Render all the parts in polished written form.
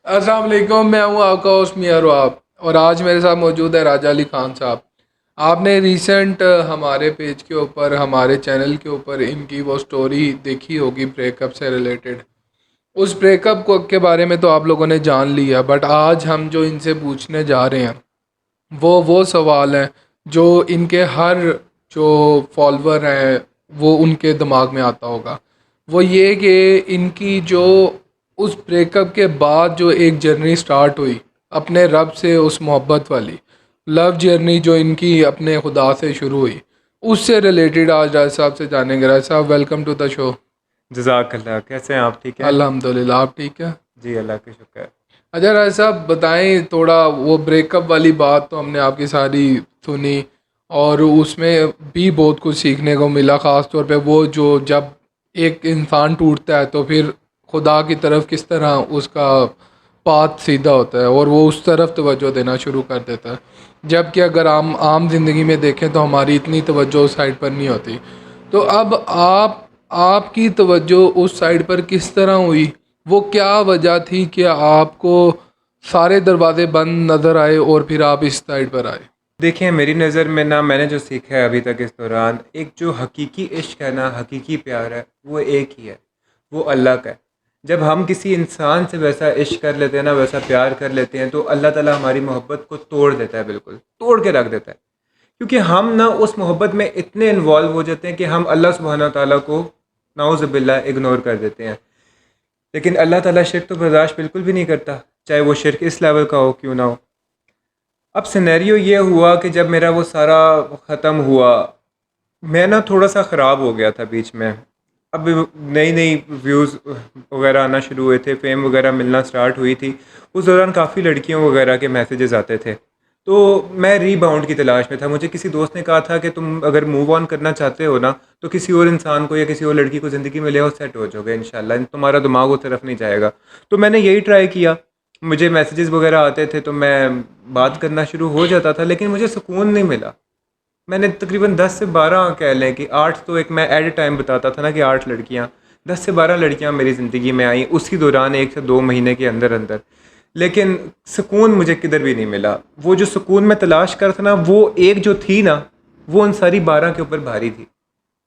अस्सलाम वालेकुम, मैं हूँ आपका होस्ट मियां रुआब और आज मेरे साथ मौजूद है राजा अली खान साहब। आपने रिसेंट हमारे पेज के ऊपर, हमारे चैनल के ऊपर इनकी वो स्टोरी देखी होगी ब्रेकअप से रिलेटेड। उस ब्रेकअप को के बारे में तो आप लोगों ने जान लिया, बट आज हम जो इनसे पूछने जा रहे हैं वो सवाल हैं जो इनके हर जो फॉलोअर हैं वो उनके दिमाग में आता होगा। वो ये कि इनकी जो उस ब्रेकअप के बाद जो एक जर्नी स्टार्ट हुई अपने रब से, उस मोहब्बत वाली लव जर्नी जो इनकी अपने खुदा से शुरू हुई, उससे रिलेटेड आज राज साहब से जानेंगे। राज साहब, वेलकम टू द शो। जज़ाकल्लाह। कैसे हैं आप? ठीक हैं? अल्हम्दुलिल्लाह, आप ठीक है? जी, अल्लाह का शुक्र है। अच्छा राज साहब, बताएं थोड़ा। वो ब्रेकअप वाली बात तो हमने आपकी सारी सुनी और उसमें भी बहुत कुछ सीखने को मिला। ख़ास तौर पे वो जो जब एक इंसान टूटता है तो फिर खुदा की तरफ किस तरह उसका पाथ सीधा होता है और वो उस तरफ तवज्जो देना शुरू कर देता है। जबकि अगर आम आम ज़िंदगी में देखें तो हमारी इतनी तवज्जो उस साइड पर नहीं होती। तो अब आपकी तवज्जो उस साइड पर किस तरह हुई? वो क्या वजह थी कि आपको सारे दरवाजे बंद नज़र आए और फिर आप इस साइड पर आए? देखिए, मेरी नज़र में ना, मैंने जो सीखा है अभी तक इस दौरान, एक जो हकीकी इश्क है ना, हकीकी प्यार है, वो एक ही है, वो अल्लाह का है। जब हम किसी इंसान से वैसा इश्क कर लेते हैं ना, वैसा प्यार कर लेते हैं, तो अल्लाह ताला हमारी मोहब्बत को तोड़ देता है, बिल्कुल तोड़ के रख देता है। क्योंकि हम ना उस मोहब्बत में इतने इन्वॉल्व हो जाते हैं कि हम अल्लाह सुब्हाना ताला को नाउज़ुबिल्लाह इग्नोर कर देते हैं। लेकिन अल्लाह ताला शिर्क तो बर्दाश्त बिल्कुल भी नहीं करता, चाहे वो शिर्क इस लेवल का हो क्यों ना हो। अब सिनेरियो ये हुआ कि जब मेरा वो सारा ख़त्म हुआ, मैं ना थोड़ा-सा ख़राब हो गया था बीच में। अब नई-नई व्यूज़ वग़ैरह आना शुरू हुए थे, फ़ेम वग़ैरह मिलना स्टार्ट हुई थी। उस दौरान काफ़ी लड़कियों वग़ैरह के मैसेजेस आते थे। तो मैं रीबाउंड की तलाश में था। मुझे किसी दोस्त ने कहा था कि तुम अगर मूव ऑन करना चाहते हो ना, तो किसी और इंसान को या किसी और लड़की को ज़िंदगी में ले आओ, सेट हो जाओगे इंशाल्लाह, तुम्हारा दिमाग उस तरफ नहीं जाएगा। तो मैंने यही ट्राई किया। मुझे मैसेजेस वग़ैरह आते थे तो मैं बात करना शुरू हो जाता था, लेकिन मुझे सुकून नहीं मिला। मैंने तकरीबन 10 से 12, कह लें कि 8, तो एक मैं एट ए टाइम बताता था ना कि 8 लड़कियाँ, 10 से 12 लड़कियाँ मेरी ज़िंदगी में आईं उसी दौरान 1 से 2 महीने के अंदर अंदर। लेकिन सुकून मुझे किधर भी नहीं मिला। वो जो सुकून मैं तलाश कर था ना, वो एक जो थी ना, वो उन सारी 12 के ऊपर भारी थी।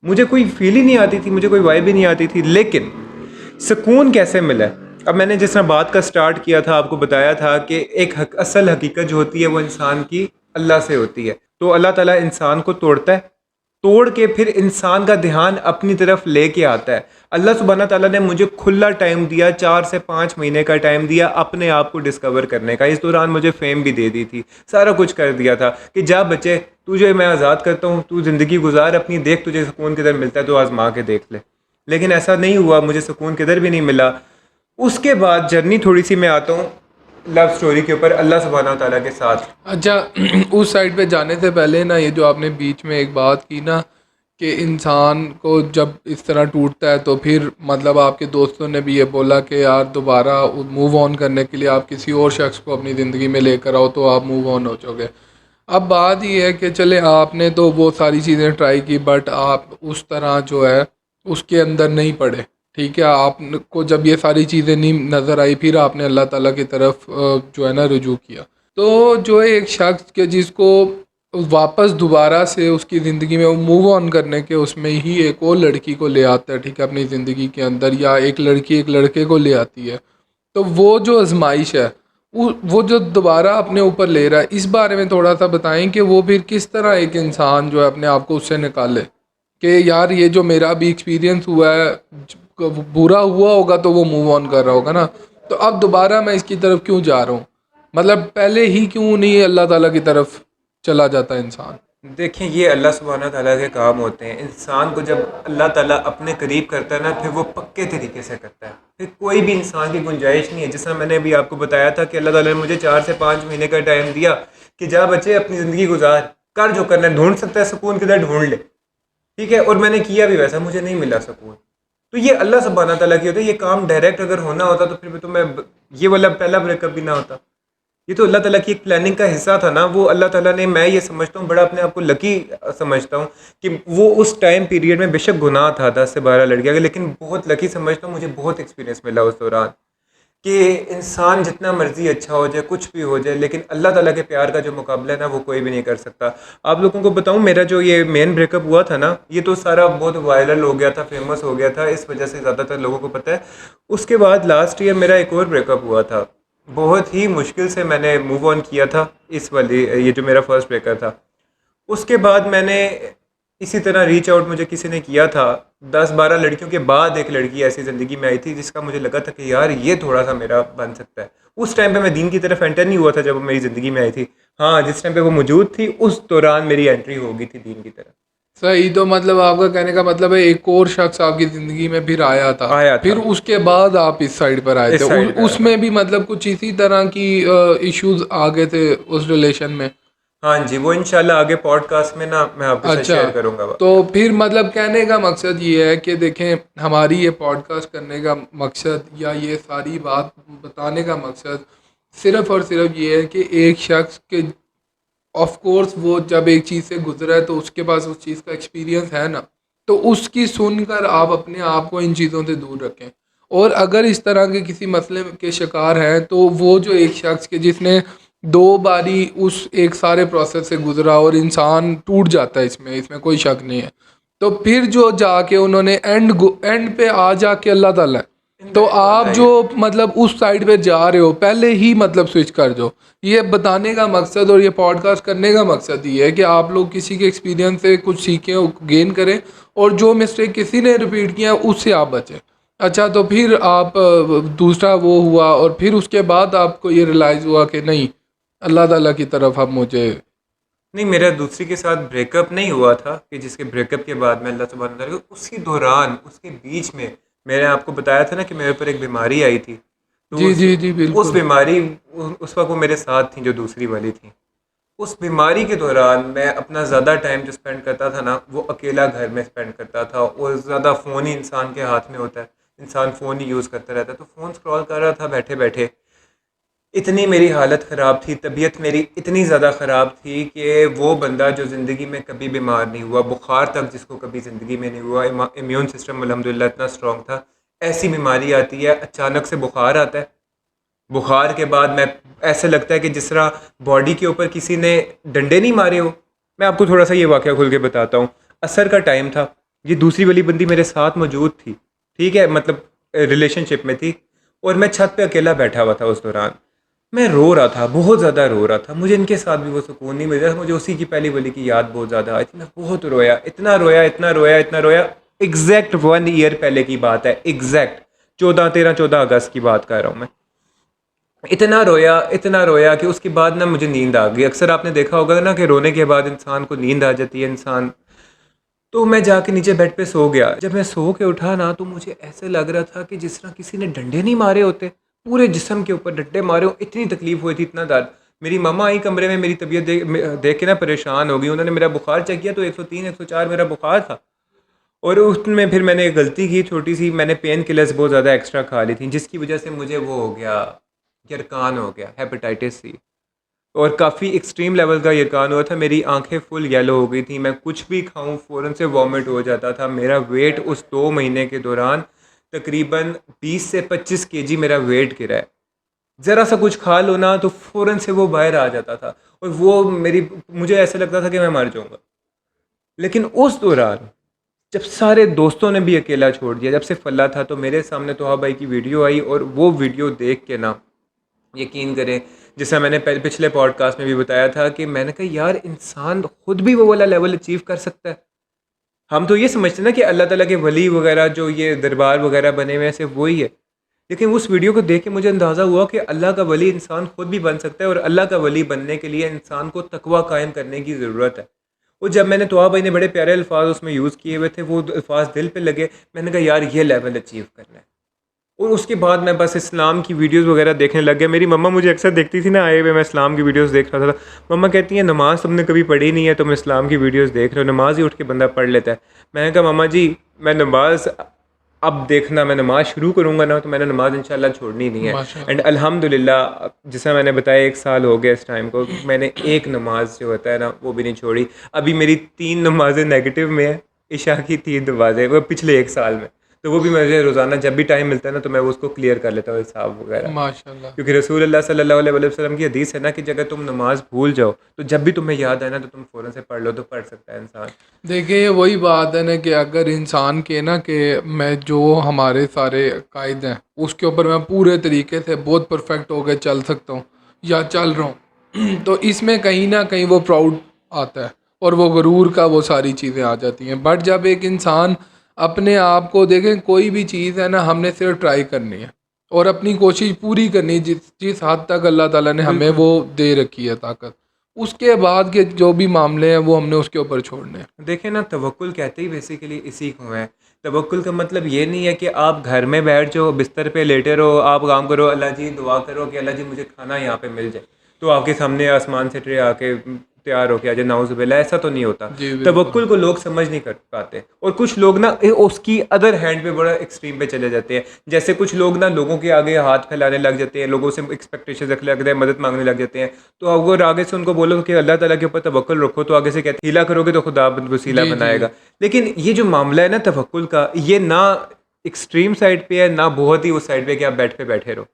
मुझे कोई फील ही नहीं आती थी, मुझे कोई वाइब ही नहीं आती थी। लेकिन सुकून कैसे मिला? अब मैंने जिस तरह बात का स्टार्ट किया था, आपको बताया था कि एक असल हकीकत जो होती है वो इंसान की अल्लाह से होती है। तो अल्लाह ताला इंसान को तोड़ता है, तोड़ के फिर इंसान का ध्यान अपनी तरफ लेके आता है। अल्लाह सुब्हाना ताला ने मुझे खुला टाइम दिया, 4 से 5 महीने का टाइम दिया अपने आप को डिस्कवर करने का। इस दौरान मुझे फेम भी दे दी थी, सारा कुछ कर दिया था कि जा बच्चे, तुझे मैं आज़ाद करता हूँ, तू ज़िंदगी गुजार अपनी, देख तुझे सुकून किधर मिलता है तो आज़मा के देख ले। लेकिन ऐसा नहीं हुआ, मुझे सुकून किधर भी नहीं मिला। उसके बाद जर्नी थोड़ी सी मैं आता हूँ लव स्टोरी के ऊपर अल्लाह सुब्हाना ताला के साथ। अच्छा, उस साइड पे जाने से पहले ना, ये जो आपने बीच में एक बात की ना कि इंसान को जब इस तरह टूटता है तो फिर मतलब आपके दोस्तों ने भी ये बोला कि यार दोबारा मूव ऑन करने के लिए आप किसी और शख्स को अपनी ज़िंदगी में लेकर आओ तो आप मूव ऑन हो जाओगे। अब बात ये है कि चले आपने तो वो सारी चीज़ें ट्राई की, बट आप उस तरह जो है उसके अंदर नहीं पड़े। ठीक है, आपको जब ये सारी चीज़ें नहीं नज़र आई फिर आपने अल्लाह ताला की तरफ जो है ना रुजू किया। तो जो एक शख्स के जिसको वापस दोबारा से उसकी ज़िंदगी में मूव ऑन करने के उसमें ही एक और लड़की को ले आता है, ठीक है, अपनी ज़िंदगी के अंदर, या एक लड़की एक लड़के को ले आती है, तो वो जो आजमाइश है वो जो दोबारा अपने ऊपर ले रहा है, इस बारे में थोड़ा सा बताएं कि वो फिर किस तरह एक इंसान जो है अपने आप को उससे निकाले कि यार ये जो मेरा भी एक्सपीरियंस हुआ है, बुरा हुआ होगा तो वो मूव ऑन कर रहा होगा ना, तो अब दोबारा मैं इसकी तरफ क्यों जा रहा हूँ? मतलब पहले ही क्यों नहीं अल्लाह ताला की तरफ चला जाता इंसान? देखिए, ये अल्लाह सुब्हाना ताला के काम होते हैं। इंसान को जब अल्लाह ताला अपने करीब करता है ना, फिर वो पक्के तरीके से करता है। फिर कोई भी इंसान की गुंजाइश नहीं है। जैसा मैंने अभी आपको बताया था कि अल्लाह ताला ने मुझे 4 से 5 महीने का टाइम दिया कि जा बच्चे अपनी ज़िंदगी गुजार, कर जो करना है, ढूंढ सकता है सुकून किधर, ढूंढ ले। ठीक है, और मैंने किया भी वैसा, मुझे नहीं मिला सुकून। तो ये अल्लाह सुब्हाना तआला की होता है। ये काम डायरेक्ट अगर होना होता तो फिर भी तो मैं ये वाला पहला ब्रेकअप भी ना होता। ये तो अल्लाह ताला की एक प्लानिंग का हिस्सा था ना। वो अल्लाह ताला ने, मैं ये समझता हूँ, बड़ा अपने आप को लकी समझता हूँ कि वो उस टाइम पीरियड में बेशक गुनाह था 10 से 12 लड़कियाँ का, लेकिन बहुत लकी समझता हूँ, मुझे बहुत एक्सपीरियंस मिला उस दौरान। कि इंसान जितना मर्जी अच्छा हो जाए, कुछ भी हो जाए, लेकिन अल्लाह ताला के प्यार का जो मुकाबला है ना, वो कोई भी नहीं कर सकता। आप लोगों को बताऊं, मेरा जो ये मेन ब्रेकअप हुआ था ना, ये तो सारा बहुत वायरल हो गया था, फेमस हो गया था, इस वजह से ज़्यादातर लोगों को पता है। उसके बाद लास्ट ईयर मेरा एक और ब्रेकअप हुआ था। बहुत ही मुश्किल से मैंने मूव ऑन किया था इस वाली, ये जो मेरा फर्स्ट ब्रेकअप था। उसके बाद मैंने इसी तरह रीच आउट मुझे किसी ने किया था। 10-12 लड़कियों के बाद एक लड़की ऐसी ज़िंदगी में आई थी जिसका मुझे लगा था कि यार ये थोड़ा सा मेरा बन सकता है। उस टाइम पे मैं दीन की तरफ एंटर नहीं हुआ था जब वो मेरी ज़िंदगी में आई थी। हाँ, जिस टाइम पे वो मौजूद थी उस दौरान मेरी एंट्री हो गई थी दीन की तरफ। सही। तो मतलब आपका कहने का मतलब है एक और शख्स आपकी ज़िंदगी में फिर आया था, आया फिर था, उसके बाद आप इस साइड पर आए थे। इस साइड पे आया था। उसमें भी मतलब कुछ इसी तरह की इश्यूज आ गए थे उस रिलेशन में? हाँ जी, वो इंशाल्लाह आगे पॉडकास्ट में ना मैं आपके साथ अच्छा। शेयर करूँगा तो वाक़या। फिर मतलब कहने का मकसद ये है कि देखें, हमारी ये पॉडकास्ट करने का मकसद या ये सारी बात बताने का मकसद सिर्फ़ और सिर्फ ये है कि एक शख्स के, ऑफ कोर्स वो जब एक चीज़ से गुजरा है तो उसके पास उस चीज़ का एक्सपीरियंस है ना, तो उसकी सुनकर आप अपने आप को इन चीज़ों से दूर रखें। और अगर इस तरह के किसी मसले के शिकार हैं तो वो जो एक शख्स के जिसने दो बारी उस एक सारे प्रोसेस से गुजरा और इंसान टूट जाता है, इसमें इसमें कोई शक नहीं है। तो फिर जो जाके उन्होंने एंड पे आ जाके अल्लाह ताला है। तो इनडायरेक्ट तो आप अल्लाह ही जो है। मतलब उस साइड पे जा रहे हो पहले ही मतलब स्विच कर दो। ये बताने का मकसद और ये पॉडकास्ट करने का मकसद ये है कि आप लोग किसी के एक्सपीरियंस से कुछ सीखें, गेन करें, और जो मिस्टेक किसी ने रिपीट किया उससे आप बचें। अच्छा, तो फिर आप दूसरा वो हुआ और फिर उसके बाद आपको ये रियलाइज़ हुआ कि नहीं, अल्लाह ताला की तरफ अब मुझे। नहीं, मेरा दूसरी के साथ ब्रेकअप नहीं हुआ था कि जिसके ब्रेकअप के बाद मैं अल्लाह सुब्हान तआला को उसी दौरान, उसके बीच में मैंने आपको बताया था ना कि मेरे ऊपर एक बीमारी आई थी। तो जी जी जी, उस बिल्कुल। बीमारी, उस वक्त वो मेरे साथ थी जो दूसरी वाली थी। उस बीमारी के दौरान मैं अपना ज़्यादा टाइम जो स्पेंड करता था ना, वो अकेला घर में स्पेंड करता था, और ज़्यादा फ़ोन ही इंसान के हाथ में होता है, इंसान फ़ोन ही यूज़ करता रहता है। तो फ़ोन स्क्रॉल कर रहा था बैठे बैठे। इतनी मेरी हालत ख़राब थी, तबीयत मेरी इतनी ज़्यादा ख़राब थी कि वो बंदा जो ज़िंदगी में कभी बीमार नहीं हुआ, बुखार तक जिसको कभी ज़िंदगी में नहीं हुआ, इम्यून सिस्टम अल्हम्दुलिल्लाह इतना स्ट्रॉन्ग था। ऐसी बीमारी आती है, अचानक से बुखार आता है। बुखार के बाद मैं, ऐसे लगता है कि जिस तरह बॉडी के ऊपर किसी ने डंडे नहीं मारे हो। मैं आपको थोड़ा सा ये वाक़या खुल के बताता हूँ। असर का टाइम था, ये दूसरी वाली बंदी मेरे साथ मौजूद थी, ठीक है, मतलब रिलेशनशिप में थी, और मैं छत पे अकेला बैठा हुआ था उस दौरान। मैं रो रहा था, बहुत ज़्यादा रो रहा था, मुझे इनके साथ भी वो सुकून नहीं मिल रहा था, मुझे उसी की पहली वाली की याद बहुत ज़्यादा आई थी। मैं बहुत रोया, इतना रोया, इतना रोया, इतना रोया। एग्जैक्ट 1 ईयर पहले की बात है, एग्जैक्ट 14 अगस्त की बात कर रहा हूँ मैं। इतना रोया कि उसके बाद ना मुझे नींद आ गई। अक्सर आपने देखा होगा ना कि रोने के बाद इंसान को नींद आ जाती है, इंसान। तो मैं जाके नीचे बेड पे सो गया। जब मैं सो के उठा ना, तो मुझे ऐसे लग रहा था कि जिस तरह किसी ने डंडे नहीं मारे होते, पूरे जिस्म के ऊपर डंडे मारे हो, इतनी तकलीफ हुई थी, इतना दर्द। मेरी मम्मा आई कमरे में, मेरी तबीयत देख के ना परेशान हो गई। उन्होंने मेरा बुखार चेक किया तो 103 104 मेरा बुखार था। और उसमें फिर मैंने एक गलती की छोटी सी, मैंने पेन किलर्स बहुत ज़्यादा एक्स्ट्रा खा ली थी, जिसकी वजह से मुझे वो हो गया, यरकान हो गया, हेपेटाइटिस सी। और काफ़ी एक्सट्रीम लेवल का यरकान हुआ था, मेरी आंखें फुल येलो हो गई थी, मैं कुछ भी खाऊं फ़ौरन से वॉमिट हो जाता था। मेरा वेट उस 2 महीने के दौरान तकरीबन 20 से 25 kg मेरा वेट गिरा है। ज़रा सा कुछ खा लो ना तो फ़ौरन से वो बाहर आ जाता था, और वो मेरी, मुझे ऐसा लगता था कि मैं मर जाऊंगा। लेकिन उस दौरान जब सारे दोस्तों ने भी अकेला छोड़ दिया, जब से फल्ला था, तो मेरे सामने तोहा भाई की वीडियो आई, और वो वीडियो देख के ना, यकीन करें, जैसा मैंने पिछले पॉडकास्ट में भी बताया था कि मैंने कहा यार, इंसान खुद भी वो वाला लेवल अचीव कर सकता है। हम तो ये समझते हैं ना कि अल्लाह ताला के वली वगैरह जो ये दरबार वगैरह बने हुए हैं सिर्फ वही है। लेकिन उस वीडियो को देख के मुझे अंदाज़ा हुआ कि अल्लाह का वली इंसान खुद भी बन सकता है, और अल्लाह का वली बनने के लिए इंसान को तकवा कायम करने की ज़रूरत है। और जब मैंने, तोहा भाई ने बड़े प्यारे अल्फाज उसमें यूज़ किए हुए थे, वो अल्फाज दिल पे लगे। मैंने कहा यार, ये लेवल अचीव करना है। और उसके बाद मैं बस इस्लाम की वीडियोस वगैरह देखने लग गया। मेरी मम्मा मुझे अक्सर देखती थी ना, आए हुए मैं इस्लाम की वीडियोस देख रहा था। मम्मा कहती हैं, नमाज़ तुमने कभी पढ़ी नहीं है, तुम इस्लाम की वीडियोस देख रहे हो, नमाज ही उठ के बंदा पढ़ लेता है। मैंने कहा मम्मा जी, मैं नमाज, अब देखना, मैं नमाज शुरू करूँगा ना, तो मैंने नमाज इंशाल्लाह छोड़नी नहीं है। एंड माशाल्लाह। अल्हम्दुलिल्लाह, जैसा मैंने बताया, 1 साल हो गया इस टाइम को, मैंने एक नमाज जो होता है ना, वो भी नहीं छोड़ी। अभी मेरी 3 नमाजें नेगेटिव में है, इशा की 3 नमाजें, वो पिछले 1 साल में। तो वो भी मुझे रोज़ाना जब भी टाइम मिलता है ना तो मैं वो उसको क्लियर कर लेता हूँ हिसाब वगैरह। माशाल्लाह। क्योंकि रसूलुल्लाह सल्लल्लाहु अलैहि वसल्लम की हदीस है ना कि अगर तुम नमाज़ भूल जाओ तो जब भी तुम्हें याद आए ना तो तुम फ़ौरन से पढ़ लो, तो पढ़ सकता है इंसान। देखिए वही बात है ना कि अगर इंसान के ना कि मैं जो हमारे सारे कायदे हैं उसके ऊपर मैं पूरे तरीके से बहुत परफेक्ट होकर चल सकता हूँ या चल रहा हूँ तो इसमें कहीं ना कहीं वो प्राउड आता है और वो गरूर का वो सारी चीज़ें आ जाती हैं। बट जब एक इंसान अपने आप को देखें, कोई भी चीज़ है ना हमने सिर्फ ट्राई करनी है और अपनी कोशिश पूरी करनी है, जिस जिस हद तक अल्लाह ताला ने हमें बिल्कुल। वो दे रखी है ताकत, उसके बाद के जो भी मामले हैं वो हमने उसके ऊपर छोड़ने हैं। देखें ना, तवक्कुल कहते ही बेसिकली इसी को है। तवक्कुल का मतलब ये नहीं है कि आप घर में बैठ जाओ, बिस्तर पे लेटे रहो, आप काम करो, अल्लाह जी दुआ करो कि अल्लाह जी मुझे खाना यहाँ पे मिल जाए, तो आपके सामने आसमान से ट्रे आके तैयार होके आ जाए, नाउज़ुबिल्लाह, ऐसा तो नहीं होता। जी बिल्कुल। तवक्कुल को लोग समझ नहीं कर पाते, और कुछ लोग ना उसकी अदर हैंड पे बड़ा एक्सट्रीम पे चले जाते हैं। जैसे कुछ लोग ना लोगों के आगे हाथ फैलाने लग जाते हैं, लोगों से एक्सपेक्टेशन रखने लगते हैं, मदद मांगने लग जाते हैं। तो अगर आगे से उनको बोलो कि अल्लाह ताला के ऊपर तवक्कुल रखो, तो आगे से कहते हैं हीला करोगे तो खुदा वसीला जी जी। बनाएगा। लेकिन ये जो मामला है ना तवक्कुल का, ये ना एक्सट्रीम साइड पे है, ना बहुत ही उस साइड पे कि आप बेड पे बैठे रहो।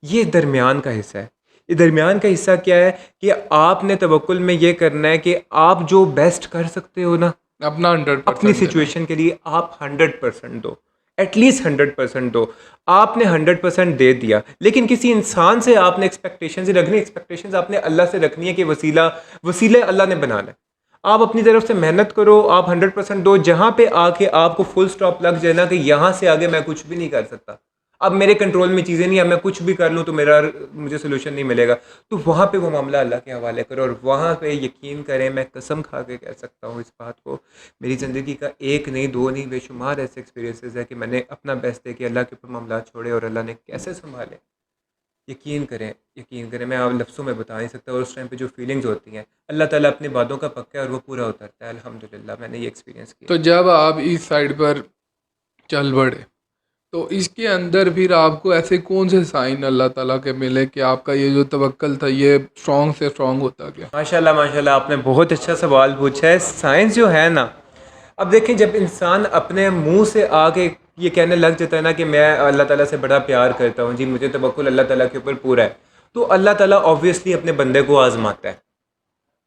ये दरमियान का हिस्सा है। ये दरमियान का हिस्सा क्या है कि आपने तवक्कुल में ये करना है कि आप जो बेस्ट कर सकते हो ना अपना अपनी 100% देना। सिचुएशन के लिए, आप 100% दो, एटलीस्ट 100% दो। आपने 100% दे दिया, लेकिन किसी इंसान से आपने एक्सपेक्टेशन ही रखनी, एक्सपेक्टेशन आपने अल्लाह से रखनी है कि वसीला वसीले अल्लाह ने बनाना है। आप अपनी तरफ से मेहनत करो, आप 100% दो, जहाँ पे आके आपको फुल स्टॉप लग जाए ना कि यहाँ से आगे मैं कुछ भी नहीं कर सकता, अब मेरे कंट्रोल में चीज़ें नहीं, अब मैं कुछ भी कर लूँ तो मुझे सोल्यूशन नहीं मिलेगा, तो वहाँ पे वो मामला अल्लाह के हवाले करो। और वहाँ पे यकीन करें, मैं कसम खा के कह सकता हूँ इस बात को, मेरी ज़िंदगी का एक नहीं, दो नहीं, बेशुमार ऐसे एक्सपीरियंसेस है कि मैंने अपना बेस्ट दे के अल्लाह के ऊपर मामला छोड़े और अल्लाह ने कैसे संभाले। यकीन करें, यकीन करें, मैं आप लफ्ज़ों में बता नहीं सकता। और उस टाइम पे जो फीलिंग्स होती हैं, अल्लाह ताला अपनी बातों का पक्का है और वो पूरा उतरता है। अल्हम्दुलिल्लाह, मैंने ये एक्सपीरियंस किया तो है। जब आप इस साइड पर चल बढ़े तो इसके अंदर फिर आपको ऐसे कौन से साइन अल्लाह ताला के मिले कि आपका ये जो तवक्कल था ये स्ट्रॉन्ग से स्ट्रॉन्ग होता गया? माशाल्लाह माशाल्लाह, आपने बहुत अच्छा सवाल पूछा है। साइंस जो है ना, अब देखें, जब इंसान अपने मुंह से आके ये कहने लग जाता है ना कि मैं अल्लाह ताला से बड़ा प्यार करता हूँ जी, मुझे तवक्कुल अल्लाह ताला के ऊपर पूरा है, तो अल्लाह ताला ऑब्वियसली अपने बंदे को आजमाता है।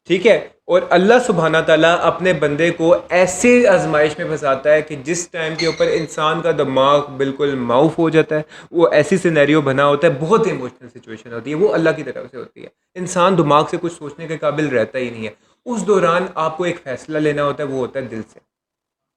ठीक है। और अल्लाह सुबहाना ताला अपने बंदे को ऐसे आजमाइश में फंसाता है कि जिस टाइम के ऊपर इंसान का दिमाग बिल्कुल माउफ हो जाता है, वो ऐसी सिनेरियो बना होता है, बहुत ही इमोशनल सिचुएशन होती है, वो अल्लाह की तरफ से होती है। इंसान दिमाग से कुछ सोचने के काबिल रहता ही नहीं है। उस दौरान आपको एक फ़ैसला लेना होता है, वो होता है दिल से।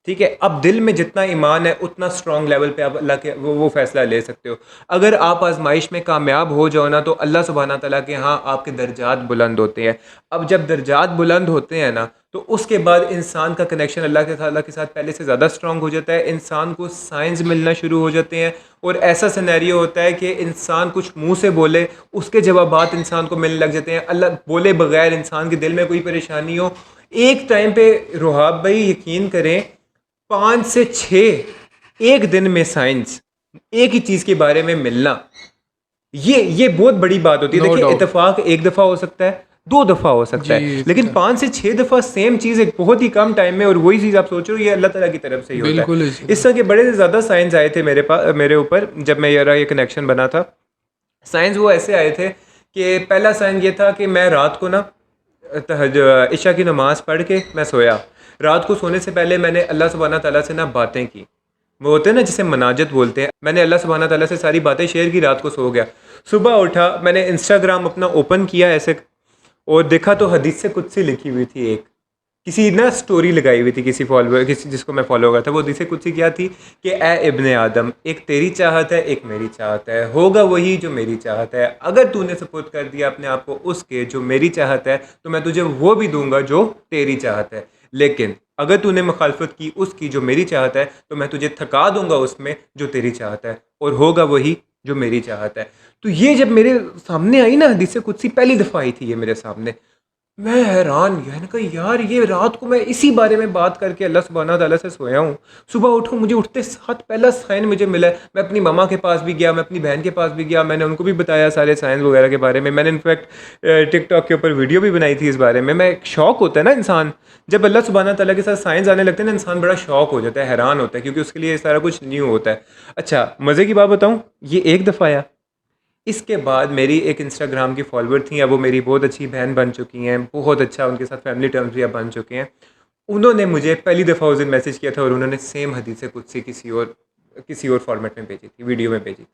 ठीक है। अब दिल में जितना ईमान है उतना स्ट्रॉन्ग लेवल पे आप अल्लाह के वो फ़ैसला ले सकते हो। अगर आप आजमाइश में कामयाब हो जाओ ना, तो अल्लाह सुबहाना तआला के यहाँ आपके दर्जात बुलंद होते हैं। अब जब दर्जात बुलंद होते हैं ना, तो उसके बाद इंसान का कनेक्शन अल्लाह के साथ पहले से ज़्यादा स्ट्रॉन्ग हो जाता है। इंसान को साइंस मिलना शुरू हो जाते हैं, और ऐसा सिनेरियो होता है कि इंसान कुछ मुंह से बोले, उसके जवाबात इंसान को मिलने लग जाते हैं। अल्लाह बोले बगैर इंसान के दिल में कोई परेशानी हो, एक टाइम पे रुहाब भाई यकीन करें, 5 से 6 एक दिन में साइंस एक ही चीज़ के बारे में मिलना, ये बहुत बड़ी बात होती है। नो देखिए, डाउट। इत्तेफाक एक दफ़ा हो सकता है, 2 दफ़ा हो सकता जी है, लेकिन 5 से 6 दफ़ा सेम चीज़ एक बहुत ही कम टाइम में, और वही चीज़ आप सोचो, ये अल्लाह ताला की तरफ से ही होता बिल्कुल है। इसी इस तरह। तरह के बड़े से ज़्यादा साइंस आए थे मेरे ऊपर, जब मैं ये कनेक्शन बना था। साइंस वो ऐसे आए थे कि पहला साइन ये था कि मैं रात को ना इशा की नमाज़ पढ़ के मैं सोया। रात को सोने से पहले मैंने अल्लाह सुब्हाना तआला से ना बातें की, वो होते हैं ना जिसे मनाजत बोलते हैं। मैंने अल्लाह सुब्हाना तआला से सारी बातें शेयर की, रात को सो गया। सुबह उठा, मैंने इंस्टाग्राम अपना ओपन किया ऐसे, और देखा तो हदीस से कुदसी लिखी हुई थी एक, किसी ना स्टोरी लगाई हुई थी किसी फॉलोअर, किसी जिसको मैं फॉलो करता था। वो हदीस कुदसी क्या थी कि ए इब्ने आदम, एक तेरी चाहत है, एक मेरी चाहत है, होगा वही जो मेरी चाहत है। अगर तूने सपुर्द कर दिया अपने आप को उसके जो मेरी चाहत है, तो मैं तुझे वो भी दूंगा जो तेरी चाहत है। लेकिन अगर तूने मुखालफत की उसकी जो मेरी चाहत है, तो मैं तुझे थका दूंगा उसमें जो तेरी चाहत है, और होगा वही जो मेरी चाहत है। तो ये जब मेरे सामने आई ना हदीस कुदसी, पहली दफ़ा आई थी ये मेरे सामने, मैं हैरान गया, मैंने कहा यार ये रात को मैं इसी बारे में बात करके अल्लाह सुब्हाना ताला से सोया हूँ। सुबह उठूँ, मुझे उठते साथ पहला साइन मुझे मिला है। मैं अपनी मम्मा के पास भी गया, मैं अपनी बहन के पास भी गया, मैंने उनको भी बताया सारे साइंस वगैरह के बारे में। मैंने इनफैक्ट टिकटॉक के ऊपर वीडियो भी बनाई थी इस बारे में। मैं एक शौक होता है ना इंसान, जब अल्लाह सुब्हाना ताला के साथ साइंस आने लगते हैं ना, इंसान बड़ा शौक हो जाता है, हैरान होता है, क्योंकि उसके लिए सारा कुछ न्यू होता है। अच्छा, मज़े की बात बताऊँ, ये एक दफ़ा आया। इसके बाद मेरी एक इंस्टाग्राम की फॉलोअर थी, अब वो मेरी बहुत अच्छी बहन बन चुकी हैं, बहुत अच्छा उनके साथ फैमिली टर्म्स भी अब बन चुके हैं। उन्होंने मुझे पहली दफ़ा उस दिन मैसेज किया था और उन्होंने सेम हदीस कुदसी किसी और फॉर्मेट में भेजी थी, वीडियो में भेजी थी।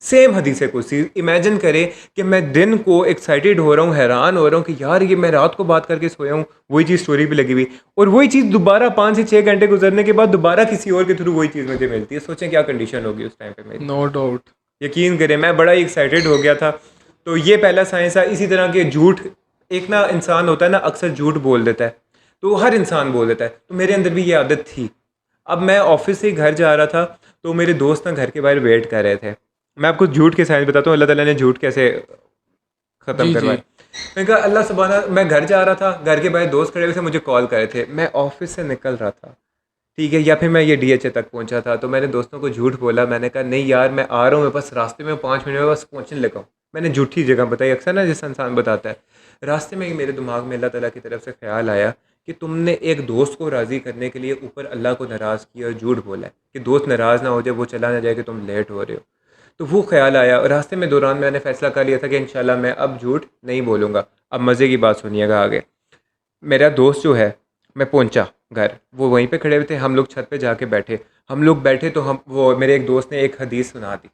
सेम हदीस कुदसी, इमेजिन करें कि मैं दिन को एक्साइटेड हो रहा हूँ, हैरान हो रहा हूँ कि यार ये मैं रात को बात करके सोया हूँ, वही चीज़ स्टोरी भी लगी हुई, और वही चीज़ दोबारा 5 से 6 घंटे गुजरने के बाद दोबारा किसी और के थ्रू वही चीज़ मुझे मिलती है। सोचें क्या कंडीशन होगी उस टाइम पे मेरी। No doubt. यकीन करें मैं बड़ा ही एक्साइटेड हो गया था। तो ये पहला साइंस था। इसी तरह के झूठ, एक ना इंसान होता है ना, अक्सर झूठ बोल देता है, तो हर इंसान बोल देता है, तो मेरे अंदर भी ये आदत थी। अब मैं ऑफिस से घर जा रहा था, तो मेरे दोस्त ना घर के बाहर वेट कर रहे थे। मैं आपको झूठ के साइंस बताता हूँ, अल्लाह ताला ने झूठ कैसे ख़त्म जी जी। करवाए। मैं कहा अल्लाह सुबहाना, मैं घर जा रहा था, घर के बाहर दोस्त खड़े हुए थे, मुझे कॉल कर रहे थे, मैं ऑफिस से निकल रहा था, ठीक है, या फिर मैं ये डीएचए तक पहुंचा था। तो मैंने दोस्तों को झूठ बोला, मैंने कहा नहीं यार मैं आ रहा हूँ, मैं बस रास्ते में 5 मिनट में बस पहुंचने लगा हूँ। मैंने झूठी जगह बताई, अक्सर ना जैसा इंसान बताता है। रास्ते में ही मेरे दिमाग में अल्लाह ताला की तरफ से ख्याल आया कि तुमने एक दोस्त को राज़ी करने के लिए ऊपर अल्लाह को नाराज़ किया और झूठ बोला है कि दोस्त नाराज़ ना हो जाए, वो चला ना जाए कि तुम लेट हो रहे हो। तो वो ख्याल आया और रास्ते में दौरान मैंने फ़ैसला कर लिया था कि इंशाल्लाह मैं अब झूठ नहीं बोलूँगा। अब मज़े की बात सुनिएगा आगे। मेरा दोस्त जो है, मैं पहुंचा घर, वो वहीं पे खड़े हुए थे, हम लोग छत पे जाके बैठे। हम लोग बैठे तो हम वो मेरे एक दोस्त ने एक हदीस सुना दी।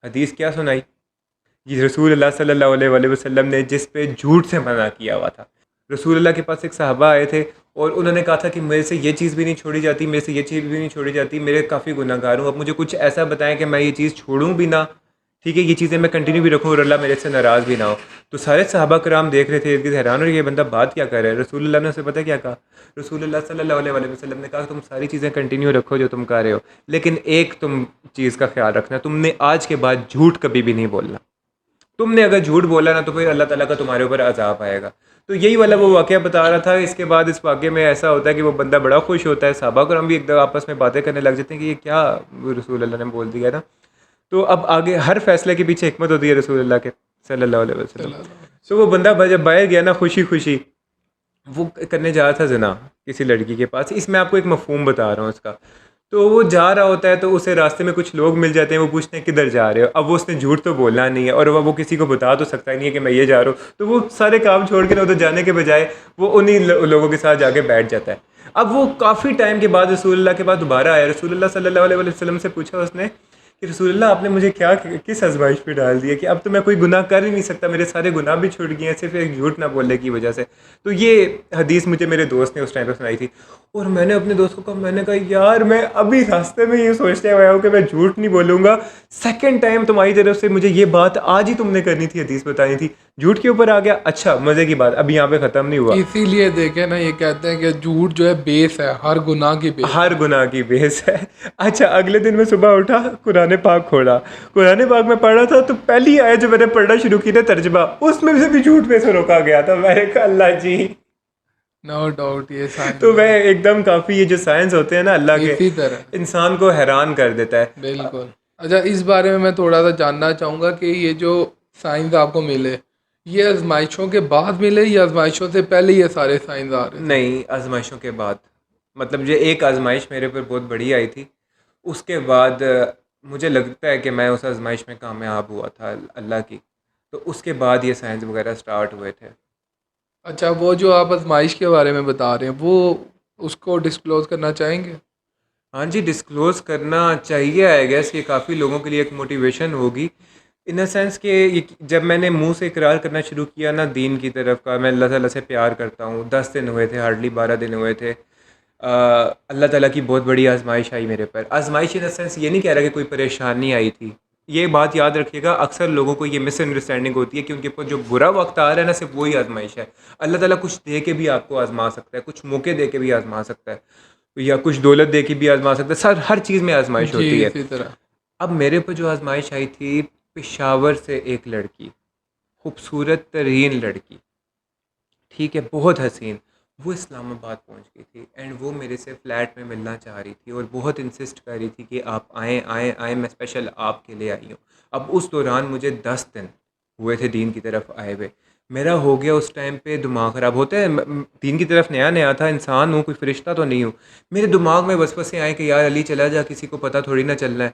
हदीस क्या सुनाई? ये रसूल अल्लाह सल्लल्लाहु अलैहि वसल्लम ने जिस पे झूठ से मना किया हुआ था। रसूल अल्लाह के पास एक साहबा आए थे और उन्होंने कहा था कि मेरे से ये चीज़ भी नहीं छोड़ी जाती, मेरे से ये चीज़ भी नहीं छोड़ी जाती, मेरे काफ़ी गुनहगार हूँ, अब मुझे कुछ ऐसा बताएं कि मैं ये चीज़ छोड़ूं भी ना, ठीक है, ये चीज़ें मैं कंटिन्यू भी रखूँ और अल्लाह मेरे से नाराज़ भी ना हो। तो सारे सहाबा कराम देख रहे थे, इर्द-गिर्द हैरान, और ये बंदा बात क्या कर रहा है। रसूल अल्लाह ने उसे पता क्या कहा? रसूल अल्लाह सल्लल्लाहु अलैहि वसल्लम ने कहा तुम सारी चीज़ें कंटिन्यू रखो जो तुम कर रहे हो, लेकिन एक तुम चीज़ का ख्याल रखना, तुमने आज के बाद झूठ कभी भी नहीं बोलना। तुमने अगर झूठ बोला ना तो फिर अल्लाह ताला का तुम्हारे ऊपर अज़ाब आएगा। तो यही वाला वो वाक़या बता रहा था। इसके बाद इस वाक़ये में ऐसा होता है कि वो बंदा बड़ा खुश होता है, सहाबा करम भी एकदम आपस में बातें करने लग जाते हैं कि ये क्या रसूल अल्लाह ने बोल दिया ना। तो अब आगे हर फैसले के पीछे हिकमत होती है रसूल अल्लाह के सल्लल्लाहु अलैहि वसल्लम। चलो। तो वो बंदा जब बाहर गया ना खुशी खुशी, वो करने जा रहा था ज़िना किसी लड़की के पास। इसमें आपको एक मफ़हूम बता रहा हूँ इसका। तो वो जा रहा होता है तो उसे रास्ते में कुछ लोग मिल जाते हैं, वो पूछते हैं किधर जा रहे हो। अब वो उसने झूठ तो बोलना नहीं है और वो किसी को बता तो सकता ही नहीं है कि मैं ये जा रहा हूँ। तो वो सारे काम छोड़ के ना उधर जाने के बजाय वो उन्हीं लोगों के साथ जाके बैठ जाता है। अब वो काफ़ी टाइम के बाद रसूलुल्लाह के पास दोबारा आया। रसूलुल्लाह सल्लल्लाहु अलैहि वसल्लम से पूछा उसने कि रसूलुल्लाह आपने मुझे क्या किस आजमाइश पे डाल दिया कि अब तो मैं कोई गुनाह कर ही नहीं सकता, मेरे सारे गुनाह भी छूट गए हैं सिर्फ एक झूठ ना बोलने की वजह से। तो ये हदीस मुझे मेरे दोस्त ने उस टाइम पे सुनाई थी और मैंने अपने दोस्त को कहा, मैंने कहा यार मैं अभी रास्ते में ये सोचते आया हूँ कि मैं झूठ नहीं बोलूँगा। सेकंड टाइम तुम्हारी तरफ से मुझे ये बात आज ही तुमने करनी थी, हदीस बतानी थी, झूठ के ऊपर आ गया। अच्छा मज़े की बात अभी यहाँ पे ख़त्म नहीं हुआ। इसीलिए देखे ना, ये कहते हैं कि झूठ जो है बेस है, हर गुनाह की बेस हर है। गुनाह की बेस है। अच्छा अगले दिन मैं सुबह उठा, कुरान पाक खोला, कुरान पाक में पढ़ रहा था तो पहली आयत जो मैंने पढ़ना शुरू की ना तर्जमा, उसमें से भी झूठ में से रोका गया था। मैंने कहा अल्लाह जी। नो डाउट ये तो साइंस मैं है। एकदम काफ़ी, ये जो साइंस होते हैं ना अल्लाह के, इसी तरह। इंसान को हैरान कर देता है। बिल्कुल। अच्छा, इस बारे में मैं थोड़ा सा जानना चाहूँगा कि ये जो साइंस आपको मिले, ये आजमाइशों के बाद मिले या आजमाइशों से पहले ये सारे साइंस आ रहे थे? नहीं, आजमाइशों के बाद। मतलब ये एक आजमाइश मेरे ऊपर बहुत बड़ी आई थी, उसके बाद मुझे लगता है कि मैं उस आजमाइश में कामयाब हुआ था अल्लाह की। तो उसके बाद ये साइंस वगैरह स्टार्ट हुए थे। अच्छा, वो जो आप आजमाइश के बारे में बता रहे हैं, वो उसको डिस्क्लोज़ करना चाहेंगे? हाँ जी, डिस्क्लोज़ करना चाहिए, आई गेस ये काफ़ी लोगों के लिए एक मोटिवेशन होगी। इन अ सेंस कि ये जब मैंने मुँह से इकरार करना शुरू किया ना दीन की तरफ का, मैं अल्लाह ताला से प्यार करता हूँ, 10 दिन हुए थे, हार्डली 12 दिन हुए थे। अल्लाह ताला की बहुत बड़ी आज़माइश आई मेरे पर। आज़माइश इन द सेंस ये नहीं कह रहा कि कोई परेशानी आई थी। ये बात याद रखिएगा, अक्सर लोगों को ये मिसअंडरस्टैंडिंग होती है कि उनके ऊपर जो बुरा वक़्त आ रहा है ना, सिर्फ़ वही आज़माइश है। अल्लाह ताला कुछ दे के भी आपको आज़मा सकता है, कुछ मौके दे के भी आज़मा सकता है, या कुछ दौलत दे के भी आज़मा सकता है। हर चीज़ में आज़माइश जी, होती है। इसी तरह। अब मेरे ऊपर जो आज़माइश आई थी, पेशावर से एक लड़की, खूबसूरत तरीन लड़की, ठीक है, बहुत हसीन। वो इस्लामाबाद पहुंच गई थी एंड वो मेरे से फ़्लैट में मिलना चाह रही थी और बहुत इंसिस्ट कर रही थी कि आप आएँ आएँ आएँ, मैं स्पेशल आपके लिए आई हूँ। अब उस दौरान मुझे 10 दिन हुए थे दीन की तरफ आए हुए। मेरा हो गया उस टाइम पे दिमाग ख़राब होता है, दीन की तरफ नया नया था, इंसान हूँ, कोई फरिश्ता तो नहीं हूँ। मेरे दिमाग में वसवसे आए कि यार अली चला जा, किसी को पता थोड़ी ना चलना है,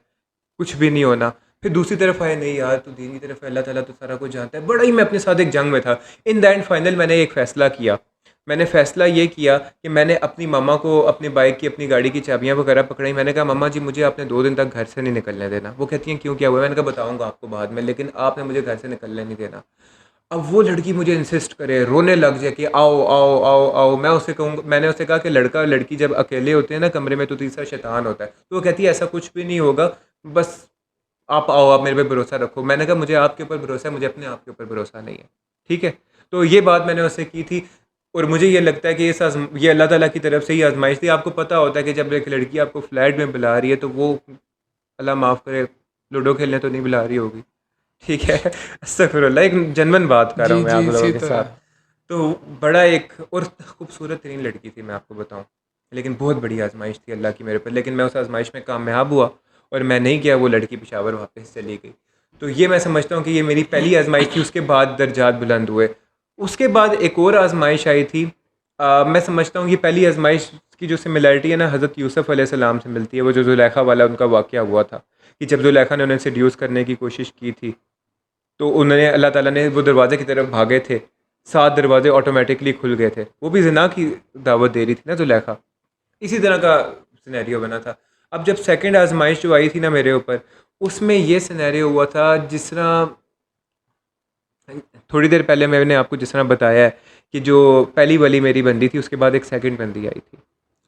कुछ भी नहीं होना। फिर दूसरी तरफ आए, नहीं यार तू दीन की तरफ है, अल्लाह ताला तो सारा कुछ जानता है। बड़ा ही मैं अपने साथ एक जंग में था। इन द एंड फाइनल मैंने एक फ़ैसला किया। मैंने फ़ैसला ये किया कि मैंने अपनी मम्मा को अपनी बाइक की, अपनी गाड़ी की चाबियाँ वगैरह पकड़ाई। मैंने कहा मम्मा जी मुझे आपने 2 दिन तक घर से नहीं निकलने देना। वो कहती हैं क्यों, क्या हुआ? मैंने कहा बताऊँगा आपको बाद में, लेकिन आपने मुझे घर से निकलने नहीं देना। अब वो लड़की मुझे इंसिस्ट करे, रोने लग जाए कि आओ आओ आओ आओ। मैं उससे कहूँगा, मैंने उससे कहा कि लड़का और लड़की जब अकेले होते हैं ना कमरे में तो तीसरा शैतान होता है। तो वो कहती है ऐसा कुछ भी नहीं होगा, बस आप आओ, आप मेरे पे भरोसा रखो। मैंने कहा मुझे आपके ऊपर भरोसा है, मुझे अपने आप के ऊपर भरोसा नहीं है। ठीक है? तो ये बात मैंने उससे की थी और मुझे ये लगता है कि ये अल्लाह ताला की तरफ से ही आज़माइश थी। आपको पता होता है कि जब एक लड़की आपको फ्लैट में बुला रही है तो वो, अल्लाह माफ़ करे, लूडो खेलने तो नहीं बुला रही होगी। ठीक है? अस्तगफिरुल्लाह, एक जेन्युइन बात कर रहा जी हूँ मैं जी, आप लोगों इसी के साथ। तरह। तो बड़ा एक और खूबसूरत तरीन लड़की थी, मैं आपको बताऊँ। लेकिन बहुत बड़ी आज़माइश थी अल्लाह की मेरे ऊपर, लेकिन मैं उस आज़माइश में कामयाब हुआ और मैं नहीं गया, वो लड़की पेशावर वापस चली गई। तो ये मैं समझता हूँ कि ये मेरी पहली आज़माइश थी, उसके बाद दर्जात बुलंद हुए। उसके बाद एक और आज़माइश आई थी। मैं समझता हूँ ये पहली आज़माइश की जो सिमिलैरिटी है ना हज़रत यूसुफ़ अलैहिस्सलाम से मिलती है। वो जो ज़ुलेखा वाला उनका वाक़या हुआ था कि जब ज़ुलेखा ने उन्हें सेड्यूस करने की कोशिश की थी, तो उन्होंने, अल्लाह ताला ने, वो दरवाज़े की तरफ भागे थे, 7 दरवाज़े ऑटोमेटिकली खुल गए थे। वो भी ज़िना की दावत दे रही थी ना ज़ुलेखा। इसी तरह का सिनेरियो बना था। अब जब सेकंड आज़माइश जो आई थी ना मेरे ऊपर, उसमें ये सिनेरियो हुआ था जिस तरह थोड़ी देर पहले मैंने आपको जिस तरह बताया है कि जो पहली वाली मेरी बंदी थी, उसके बाद एक सेकंड बंदी आई थी।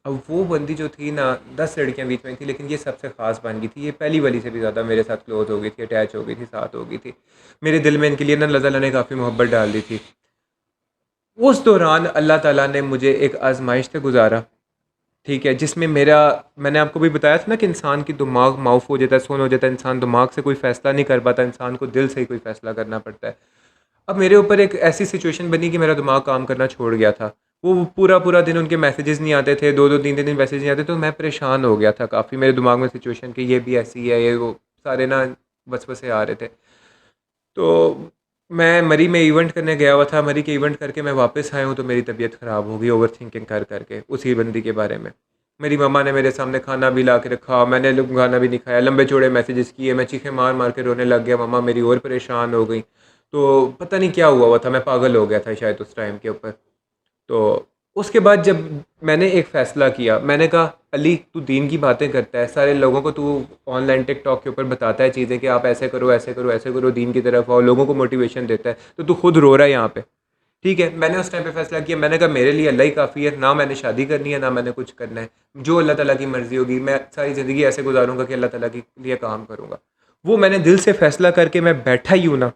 अब वो बंदी जो थी ना, 10 लड़कियां बीच में थी, लेकिन ये सबसे ख़ास बन गई थी। ये पहली वाली से भी ज़्यादा मेरे साथ क्लोज़ हो गई थी, अटैच हो गई थी, साथ हो गई थी। मेरे दिल में इनके लिए ना अल्लाह ताला ने काफ़ी मोहब्बत डाल दी थी। उस दौरान अल्लाह ताला ने मुझे एक आज़माइश से गुज़ारा, ठीक है? जिसमें मेरा, मैंने आपको भी बताया था ना कि इंसान की दिमाग माउफ हो जाता है, सुन्न हो जाता है, इंसान दिमाग से कोई फ़ैसला नहीं कर पाता, इंसान को दिल से ही कोई फ़ैसला करना पड़ता है। अब मेरे ऊपर एक ऐसी सिचुएशन बनी कि मेरा दिमाग काम करना छोड़ गया था। वो पूरा पूरा दिन उनके मैसेजेस नहीं आते थे, 2-2 3-3 दिन मैसेज नहीं आते, तो मैं परेशान हो गया था काफ़ी। मेरे दिमाग में सिचुएशन कि ये भी ऐसी है, ये वो सारे ना वसवसे आ रहे थे। तो मैं मरी में इवेंट करने गया हुआ था, मरी के इवेंट करके मैं वापस आया हूँ तो मेरी तबीयत ख़राब हो गई ओवरथिंकिंग कर करके उसी बंदी के बारे में। मेरी मम्मा ने मेरे सामने खाना भी ला के रखा, मैंने खाना भी नहीं खाया, लंबे चौड़े मैसेजेस किए, मैं चीखें मार मार के रोने लग गया, मम्मा मेरी और परेशान हो गई। तो पता नहीं क्या हुआ हुआ था, मैं पागल हो गया था शायद उस टाइम के ऊपर। तो उसके बाद जब मैंने एक फ़ैसला किया, मैंने कहा अली तू दीन की बातें करता है, सारे लोगों को तू ऑनलाइन टिकटॉक के ऊपर बताता है चीज़ें कि आप ऐसे करो ऐसे करो ऐसे करो, दीन की तरफ आओ, लोगों को मोटिवेशन देता है, तो तू खुद रो रहा है यहाँ पे। ठीक है, मैंने उस टाइम पे फ़ैसला किया, मैंने कहा मेरे लिए अल्लाह ही काफ़ी है, ना मैंने शादी करनी है ना मैंने कुछ करना है। जो अल्लाह ताला की मर्ज़ी होगी, मैं सारी ज़िंदगी ऐसे गुजारूँगा कि अल्लाह ताला के लिए काम करूँगा। वो मैंने दिल से फ़ैसला करके मैं बैठा ही हूँ ना,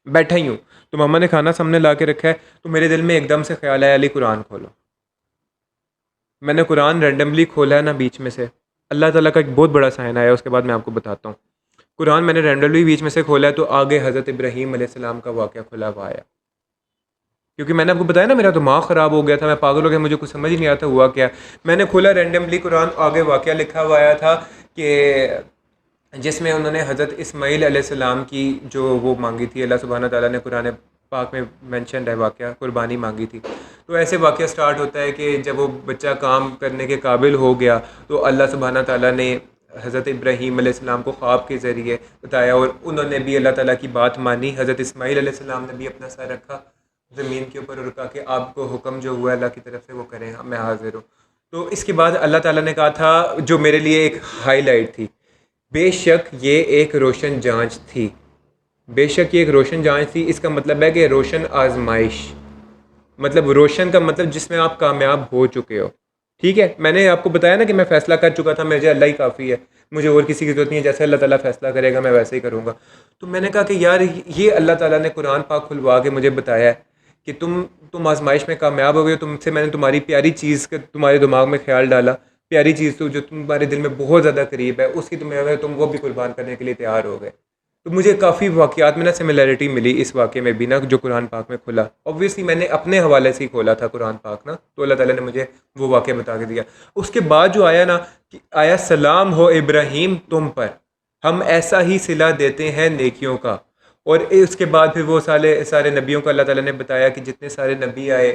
बैठा ही हूँ। तो मम्मा ने खाना सामने ला के रखा है, तो मेरे दिल में एकदम से ख्याल आया, अली कुरान खोलो। मैंने कुरान रैंडमली खोला है ना बीच में से, अल्लाह ताला का एक बहुत बड़ा साइन आया, उसके बाद मैं आपको बताता हूँ। कुरान मैंने रैंडमली बीच में से खोला है तो आगे हज़रत इब्राहीम अलैहिस्सलाम का वाक़या खुला हुआ आया। क्योंकि मैंने आपको बताया ना मेरा दिमाग ख़राब हो गया था, मैं पागल हो गया, मुझे कुछ समझ ही नहीं आता हुआ क्या। मैंने खोला रैंडमली कुरान, आगे वाक़या लिखा हुआ आया था कि जिसमें उन्होंने हज़रत इस्माईल अलैहिस्सलाम की जो वो मांगी थी, अल्लाह सुब्हानहू तआला ने कुरान पाक में मेंशन्ड है वाक़या, कुर्बानी मांगी थी। तो ऐसे वाक़या स्टार्ट होता है कि जब वो बच्चा काम करने के काबिल हो गया तो अल्लाह सुब्हानहू तआला ने हज़रत इब्राहीम अलैहिस्सलाम को ख्वाब के ज़रिए बताया और उन्होंने भी अल्लाह ताला की बात मानी। हज़रत इस्माईल अलैहिस्सलाम ने भी अपना सर रखा ज़मीन के ऊपर और कहा कि आपको हुक्म जो हुआ अल्लाह की तरफ से वो करें, मैं हाज़िर हूँ। तो इसके बाद अल्लाह ताला ने कहा था, जो मेरे लिए एक हाईलाइट थी, बेशक ये एक रोशन जांच थी, बेशक ये एक रोशन जांच थी, इसका मतलब है कि रोशन आजमाइश, मतलब रोशन का मतलब जिसमें आप कामयाब हो चुके हो। ठीक है, मैंने आपको बताया ना कि मैं फ़ैसला कर चुका था, मुझे अल्लाह ही काफ़ी है, मुझे और किसी की ज़रूरत नहीं है, जैसे अल्लाह ताला फ़ैसला करेगा मैं वैसे ही करूँगा। तो मैंने कहा कि यार ये अल्लाह ताला ने कुरान पाक खुलवा के मुझे बताया है कि तुम आजमाइश में कामयाब हो गए, तुमसे मैंने तुम्हारी प्यारी चीज़ का तुम्हारे दिमाग में ख्याल डाला, प्यारी चीज़ तो जो तुम्हारे दिल में बहुत ज़्यादा करीब है, उसकी तुम्हें तुम वो भी कुर्बान करने के लिए तैयार हो गए। तो मुझे काफ़ी वाक़यात में ना सिमिलरिटी मिली इस वाक़े में भी ना, जो कुरान पाक में खुला। ऑब्वियसली मैंने अपने हवाले से ही खोला था कुरान पाक ना, तो अल्लाह ताला ने मुझे वो वाक़या बता के दिया। उसके बाद जो आया ना कि आया, सलाम हो इब्राहीम तुम पर, हम ऐसा ही सिला देते हैं नेकियों का। और उसके बाद फिर वो सारे सारे नबियों को अल्लाह ताला ने बताया कि जितने सारे नबी आए,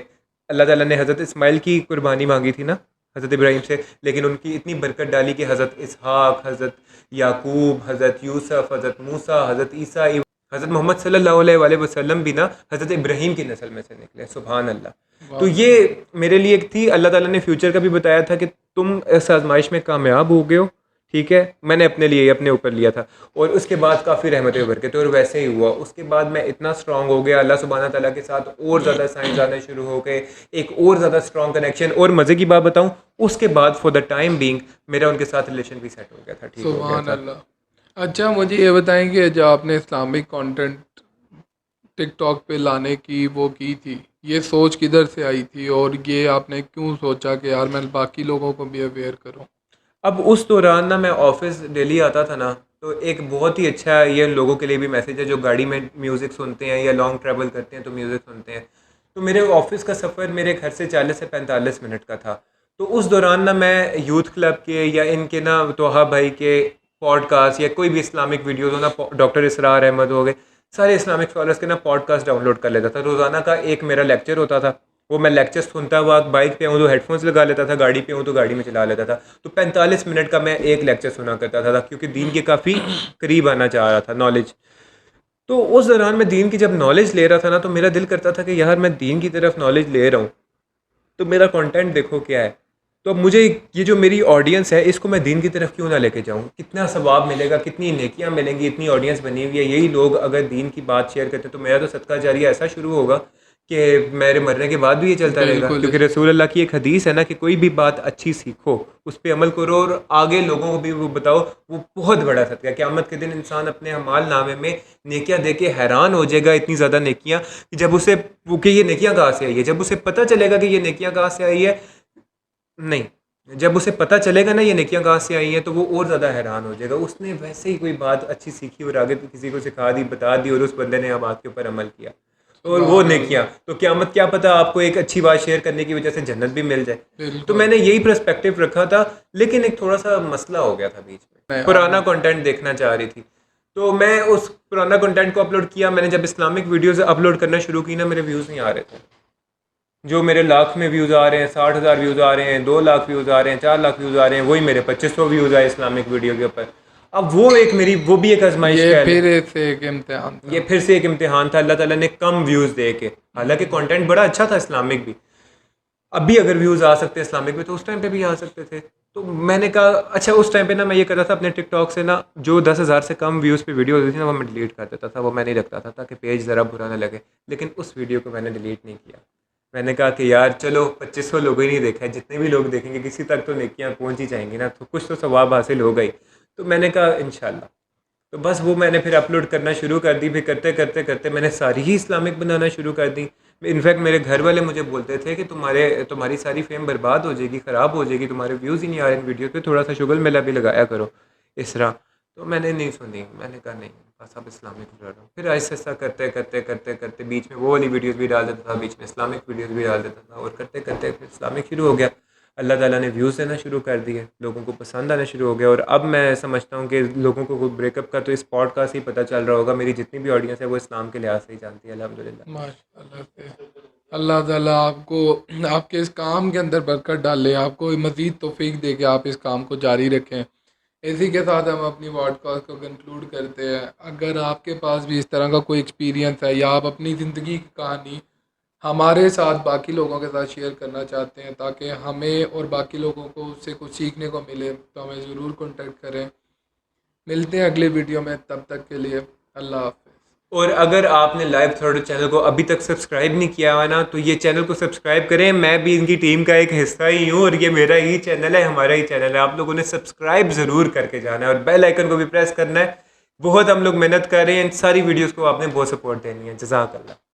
अल्लाह ताला ने हज़रत इस्माइल की कुर्बानी मांगी थी ना हज़रत इब्राहीम से, लेकिन उनकी इतनी बरकत डाली कि हज़रत इसहाक, हज़रत याकूब, हज़रत यूसुफ, हज़रत मूसा, हज़रत ईसा, हज़रत मोहम्मद सल्लल्लाहु अलैहि वसल्लम भी ना हज़रत इब्राहीम की नस्ल में से निकले। सुभान अल्लाह। तो ये मेरे लिए एक थी, अल्लाह ताला ने फ्यूचर का भी बताया था कि तुम इस आजमाइश में कामयाब हो गए हो, ठीक है, मैंने अपने लिए अपने ऊपर लिया था। और उसके बाद काफ़ी रहमतें उभर के, तो और वैसे ही हुआ। उसके बाद मैं इतना स्ट्रांग हो गया अल्लाह सुब्हाना ताला के साथ, और ज़्यादा साइंस आने शुरू हो गए, एक और ज़्यादा स्ट्रांग कनेक्शन। और मज़े की बात बताऊँ, उसके बाद फॉर द टाइम बीइंग मेरा उनके साथ रिलेशन भी सेट हो गया था, ठीक हो गया सुभान था। अल्लाह। अच्छा, मुझे ये बताएंगे, जो आपने इस्लामिक कंटेंट टिकटॉक पे लाने की वो की थी, ये सोच किधर से आई थी, और ये आपने क्यों सोचा कि यार मैं बाकी लोगों को भी अवेयर करूं? अब उस दौरान ना मैं ऑफिस डेली आता था ना, तो एक बहुत ही अच्छा ये लोगों के लिए भी मैसेज है जो गाड़ी में म्यूज़िक सुनते हैं या लॉन्ग ट्रैवल करते हैं तो म्यूज़िक सुनते हैं। तो मेरे ऑफिस का सफ़र मेरे घर से 40 से 45 मिनट का था। तो उस दौरान ना मैं यूथ क्लब के या इनके ना तोहा भाई के पॉडकास्ट या कोई भी इस्लामिक वीडियोज़ हो ना, डॉक्टर इसरार अहमद हो गए, सारे इस्लामिक स्कॉलर्स के ना पॉडकास्ट डाउनलोड कर लेता था। रोज़ाना का एक मेरा लेक्चर होता था, वो मैं लेक्चर सुनता हुआ बाइक पे हूँ तो हेडफोन्स लगा लेता था, गाड़ी पे हूँ तो गाड़ी में चला लेता था। तो 45 मिनट का मैं एक लेक्चर सुना करता था, क्योंकि दीन के काफ़ी करीब आना चाह रहा था, नॉलेज। तो उस दौरान मैं दीन की जब नॉलेज ले रहा था ना, तो मेरा दिल करता था कि यार मैं दीन की तरफ नॉलेज ले रहा हूँ, तो मेरा कंटेंट देखो क्या है। तो अब मुझे ये जो मेरी ऑडियंस है, इसको मैं दीन की तरफ क्यों ना लेके जाऊँ, कितना सवाब मिलेगा, कितनी नेकियां मिलेंगी, इतनी ऑडियंस बनी हुई है, यही लोग अगर दीन की बात शेयर करते तो मेरा तो सदका जारिया ऐसा शुरू होगा कि मेरे मरने के बाद भी ये चलता रहेगा। बिल्कुल। क्योंकि रसूल अल्लाह की एक हदीस है ना कि कोई भी बात अच्छी सीखो, उस पर अमल करो और आगे लोगों को भी वो बताओ, वो बहुत बड़ा सदका है। क़यामत के दिन इंसान अपने अमाल नामे में नेकियां देख के हैरान हो जाएगा, इतनी ज़्यादा नेकियां कि जब उसे वो कि ये नेकियां कहाँ से आई है, जब उसे पता चलेगा कि ये नेकियां कहाँ से आई है, नहीं, जब उसे पता चलेगा ना ये नेकियां कहाँ से आई हैं, तो वो और ज़्यादा हैरान हो जाएगा। उसने वैसे ही कोई बात अच्छी सीखी और आगे किसी को सिखा दी, बता दी, और उस बंदे ने अब बात के ऊपर अमल किया, और वो सुभान नेकियां, अल्लाह। तो क़यामत क्या पता आपको एक अच्छी बात शेयर करने की वजह से जन्नत भी मिल जाए। तो बिल्कुल। मैंने यही पर्सपेक्टिव रखा था। लेकिन एक थोड़ा सा मसला हो गया था बीच में, नहीं, पुराना आपने कंटेंट देखना चाह रही थी, तो मैं उस पुराना कंटेंट को अपलोड किया। मैंने जब इस्लामिक वीडियोज़ अपलोड करना शुरू की ना, मेरे व्यूज़ नहीं आ रहे थे। जो मेरे लाख में व्यूज़ आ रहे हैं, 60,000 व्यूज़ आ रहे हैं, 2 लाख व्यूज़ आ रहे हैं, 4 लाख व्यूज़ आ रहे हैं, वही मेरे 2500 व्यूज़ आए इस्लामिक वीडियो के ऊपर। अब वो एक मेरी वो भी एक आजमाइश ये कह लें, फिर से एक इम्तिहान ये था। फिर से एक इम्तिहान था। अल्लाह ताला ने कम व्यूज़ दे के, हालांकि कंटेंट बड़ा अच्छा था इस्लामिक भी, अब भी अगर व्यूज़ आ सकते इस्लामिक में तो उस टाइम पे भी आ सकते थे। तो मैंने कहा अच्छा, उस टाइम पे ना मैं ये करता था अपने टिकटॉक से ना, जो 10,000 से कम व्यूज़ पे वीडियो होती थी ना, वो मैं डिलीट कर देता था, वो मैं नहीं रखता था ताकि पेज ज़रा बुरा ना लगे। लेकिन उस वीडियो को मैंने डिलीट नहीं किया। मैंने कहा कि यार चलो 2500 लोगों ही नहीं देखा है, जितने भी लोग देखेंगे किसी तक तो नेकियां पहुंच ही जाएंगी ना, तो कुछ तो सवाब हासिल होगा ही। तो मैंने कहा इंशाल्लाह। तो बस वो मैंने फिर अपलोड करना शुरू कर दी। फिर करते करते करते मैंने सारी ही इस्लामिक बनाना शुरू कर दी। इनफैक्ट मेरे घर वाले मुझे बोलते थे कि तुम्हारी सारी फेम बर्बाद हो जाएगी, ख़राब हो जाएगी, तुम्हारे व्यूज़ ही नहीं आ रहे इन वीडियो पे, थोड़ा सा शुगल मेला भी लगाया करो इस तरह। तो मैंने नहीं सुनी, मैंने कहा नहीं, बस अब इस्लामिक बना रहा हूँ। फिर ऐसा ऐसा करते करते करते करते बीच में वो वाली वीडियोज़ भी डाल देता था, बीच में इस्लामिक वीडियोज़ भी डाल देता था, और करते करते फिर इस्लामिक शुरू हो गया। अल्लाह ताला ने व्यूज़ देना शुरू कर दिए, लोगों को पसंद आना शुरू हो गया। और अब मैं समझता हूँ कि लोगों को ब्रेकअप का तो इस पॉडकास्ट ही पता चल रहा होगा। मेरी जितनी भी ऑडियंस है वो इस्लाम के लिहाज से ही जानती है, अल्हम्दुलिल्लाह। माशाल्लाह से। अल्लाह ताला आपको आपके इस काम के अंदर बरकत डाले, आपको मज़ीद तौफीक दे के आप इस काम को जारी रखें। इसी के साथ हम अपनी पॉडकास्ट को कंक्लूड करते हैं। अगर आपके पास भी इस तरह का कोई एक्सपीरियंस है, या आप अपनी ज़िंदगी की कहानी हमारे साथ बाकी लोगों के साथ शेयर करना चाहते हैं, ताकि हमें और बाकी लोगों को उससे कुछ सीखने को मिले, तो हमें ज़रूर कॉन्टेक्ट करें। मिलते हैं अगले वीडियो में, तब तक के लिए अल्लाह हाफ़िज़। और अगर आपने लाइव थ्रोड चैनल को अभी तक सब्सक्राइब नहीं किया हुआ ना, तो ये चैनल को सब्सक्राइब करें। मैं भी इनकी टीम का एक हिस्सा ही हूँ, और ये मेरा ही चैनल है, हमारा ही चैनल है। आप लोगों ने सब्सक्राइब ज़रूर करके जाना है और बेल आइकन को भी प्रेस करना है। बहुत हम लोग मेहनत कर रहे हैं, इन सारी वीडियोज़ को आपने बहुत सपोर्ट देनी है। जज़ाकल्लाह।